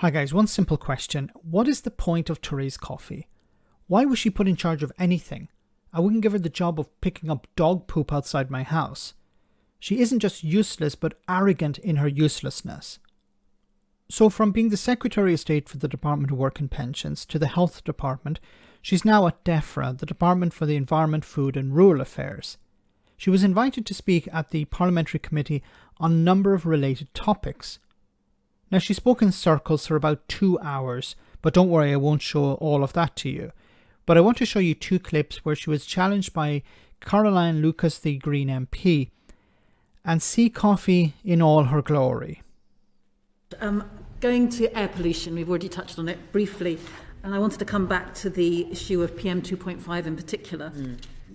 Hi guys, one simple question. What is the point of Therese Coffey? Why was she put in charge of anything? I wouldn't give her the job of picking up dog poop outside my house. She isn't just useless, but arrogant in her uselessness. So from being the Secretary of State for the Department of Work and Pensions to the Health Department, she's now at DEFRA, the Department for the Environment, Food and Rural Affairs. She was invited to speak at the Parliamentary Committee on a number of related topics. Now, she spoke in circles for about 2 hours, but don't worry, I won't show all of that to you. But I want to show you 2 clips where she was challenged by Caroline Lucas, the Green MP, and see Coffey in all her glory. Going to air pollution, we've already touched on it briefly, and I wanted to come back to the issue of PM 2.5 in particular.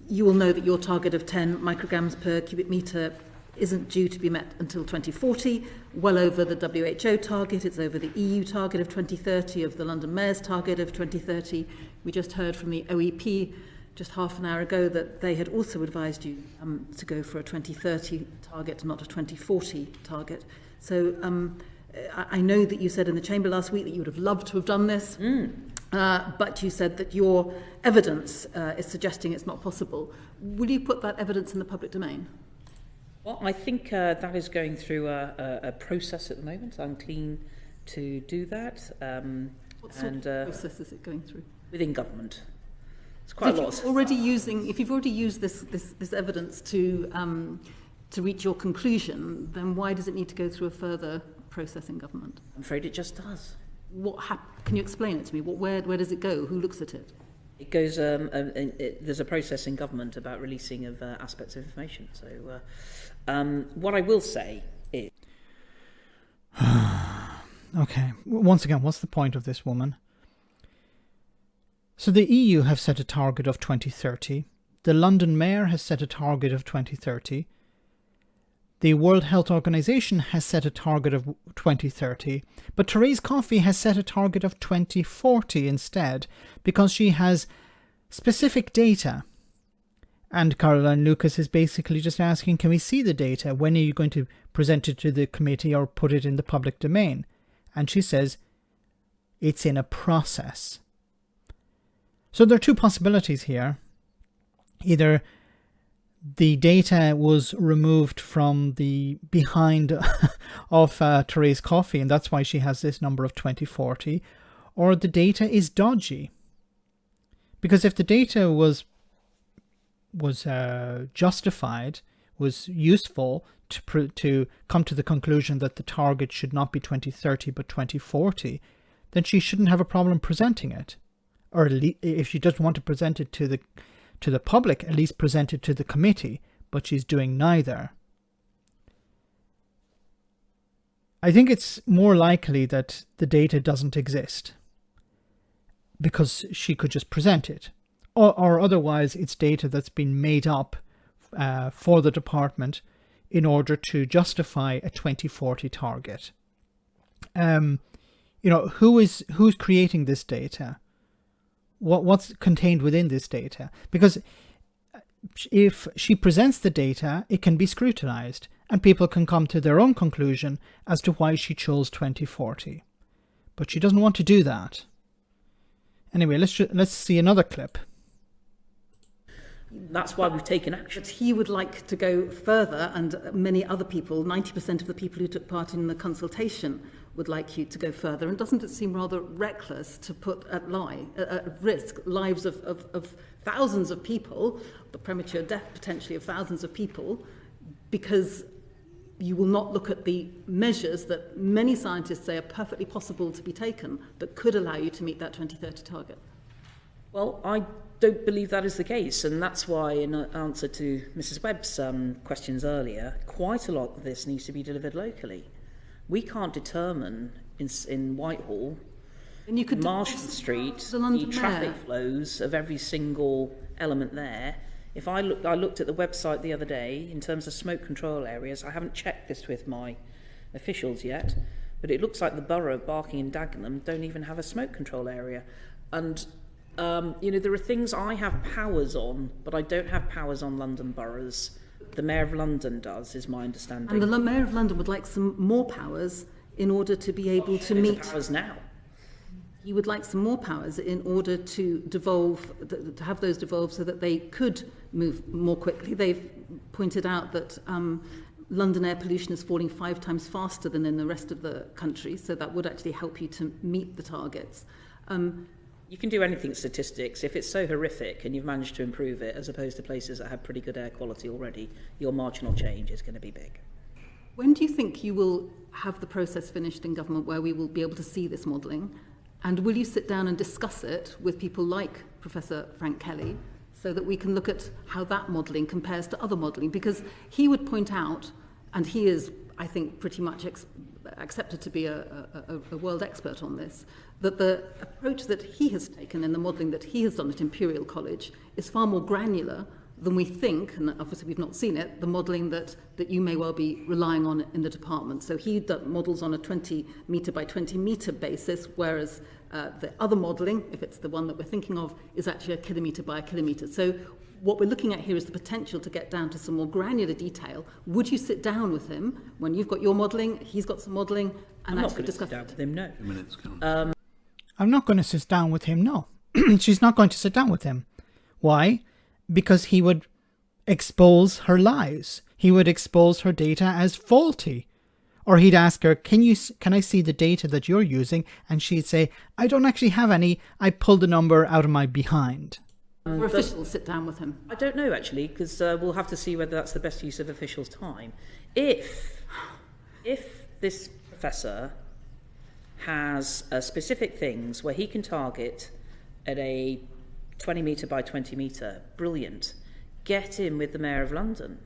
You will know that your target of 10 micrograms per cubic metre isn't due to be met until 2040, well over the WHO target. It's over the EU target of 2030, of the London Mayor's target of 2030. We just heard from the OEP just half an hour ago that they had also advised you to go for a 2030 target, not a 2040 target. So I know that you said in the Chamber last week that you would have loved to have done this, but you said that your evidence is suggesting it's not possible. Will you put that evidence in the public domain? Well, I think that is going through a process at the moment. I'm keen to do that. What sort of process is it going through? Within government. It's quite a lot. If you've already used this evidence to reach your conclusion, then why does it need to go through a further process in government? I'm afraid it just does. Can you explain it to me? Where does it go? Who looks at it? It goes. There's a process in government about releasing of aspects of information. So, what I will say is, Okay, once again, what's the point of this woman? So the EU have set a target of 2030. The London Mayor has set a target of 2030. The World Health Organization has set a target of 2030, but Therese Coffey has set a target of 2040 instead, because she has specific data. And Caroline Lucas is basically just asking, can we see the data? When are you going to present it to the committee or put it in the public domain? And she says, it's in a process. So there are 2 possibilities here. Either the data was removed from the behind of Therese Coffey, and that's why she has this number of 2040, or the data is dodgy. Because if the data was justified, was useful to come to the conclusion that the target should not be 2030 but 2040, then she shouldn't have a problem presenting it. Or if she doesn't want to present it to the public, at least present it to the committee, but she's doing neither. I think it's more likely that the data doesn't exist because she could just present it, or otherwise it's data that's been made up for the department in order to justify a 2040 target. Who's creating this data? What's contained within this data? Because if she presents the data, it can be scrutinized and people can come to their own conclusion as to why she chose 2040. But she doesn't want to do that. Anyway, let's see another clip. that's why we've taken action. But he would like to go further, and many other people, 90% of the people who took part in the consultation, would like you to go further. And doesn't it seem rather reckless to put at risk lives of thousands of people, the premature death potentially of thousands of people, because you will not look at the measures that many scientists say are perfectly possible to be taken that could allow you to meet that 2030 target? Well, I don't believe that is the case, and that's why, in answer to Mrs. Webb's questions earlier, quite a lot of this needs to be delivered locally. We can't determine in Whitehall, and you could Marshall Street, the traffic flows of every single element there. If I looked at the website the other day in terms of smoke control areas. I haven't checked this with my officials yet, but it looks like the borough of Barking and Dagenham don't even have a smoke control area. And there are things I have powers on, but I don't have powers on London boroughs. The Mayor of London does, is my understanding. And the Mayor of London would like some more powers in order to be able to meet... powers now. He would like some more powers in order to devolve, to have those devolve so that they could move more quickly. They've pointed out that London air pollution is falling 5 times faster than in the rest of the country, so that would actually help you to meet the targets. You can do anything statistics. If it's so horrific and you've managed to improve it, as opposed to places that have pretty good air quality already, your marginal change is going to be big. When do you think you will have the process finished in government where we will be able to see this modelling? And will you sit down and discuss it with people like Professor Frank Kelly so that we can look at how that modelling compares to other modelling? Because he would point out, and he is, I think, pretty much accepted to be a world expert on this, that the approach that he has taken in the modelling that he has done at Imperial College is far more granular than we think, and obviously we've not seen it, the modelling that you may well be relying on in the department. So he models on a 20 metre by 20 metre basis, whereas the other modelling, if it's the one that we're thinking of, is actually a kilometre by a kilometre. So what we're looking at here is the potential to get down to some more granular detail. Would you sit down with him when you've got your modelling, he's got some modelling, and actually discuss it? I'm not going to sit down with him, no. I'm not going to sit down with him, no. She's not going to sit down with him. Why? Because he would expose her lies. He would expose her data as faulty. Or he'd ask her, can I see the data that you're using? And she'd say, I don't actually have any. I pulled a number out of my behind. Or officials sit down with him? I don't know, actually, because we'll have to see whether that's the best use of officials' time. If this professor has specific things where he can target at a 20 metre by 20 metre, brilliant. Get in with the Mayor of London.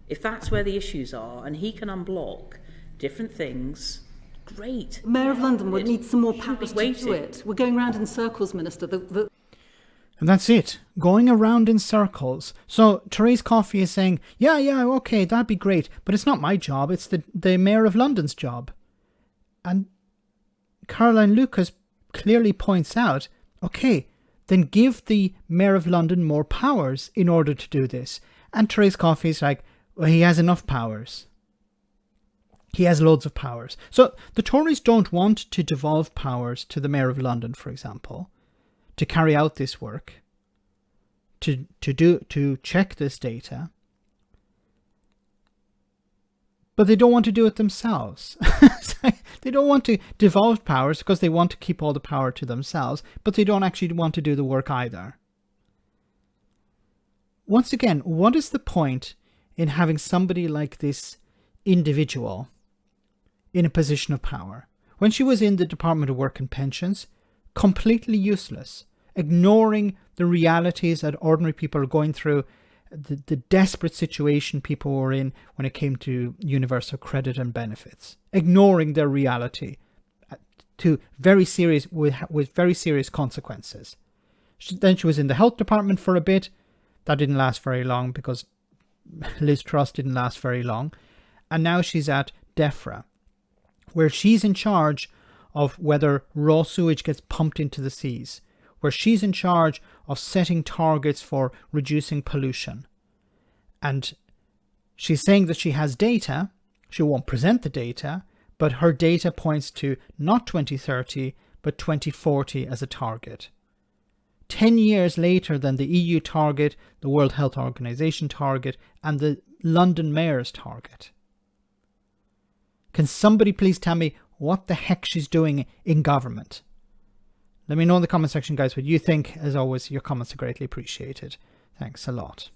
If that's where the issues are and he can unblock different things, great. The Mayor of London would need some more powers to do it. We're going round in circles, Minister. And that's it. Going around in circles. So Therese Coffey is saying, yeah, okay, that'd be great. But it's not my job. It's the Mayor of London's job. And Caroline Lucas clearly points out, okay, then give the Mayor of London more powers in order to do this. And Therese Coffey's like, well, he has enough powers. He has loads of powers. So the Tories don't want to devolve powers to the Mayor of London, for example, to carry out this work, to check this data. But they don't want to do it themselves. They don't want to devolve powers because they want to keep all the power to themselves, but they don't actually want to do the work either. Once again, what is the point in having somebody like this individual in a position of power? When she was in the Department of Work and Pensions, completely useless, ignoring the realities that ordinary people are going through, the desperate situation people were in when it came to universal credit and benefits, ignoring their reality to very serious with very serious consequences. Then she was in the health department for a bit. That didn't last very long because Liz Truss didn't last very long. And now she's at DEFRA, where she's in charge of whether raw sewage gets pumped into the seas, where she's in charge of setting targets for reducing pollution. And she's saying that she has data. She won't present the data, but her data points to not 2030, but 2040 as a target. 10 years later than the EU target, the World Health Organization target, and the London Mayor's target. Can somebody please tell me what the heck she's doing in government? Let me know in the comment section, guys, what you think. As always, your comments are greatly appreciated. Thanks a lot.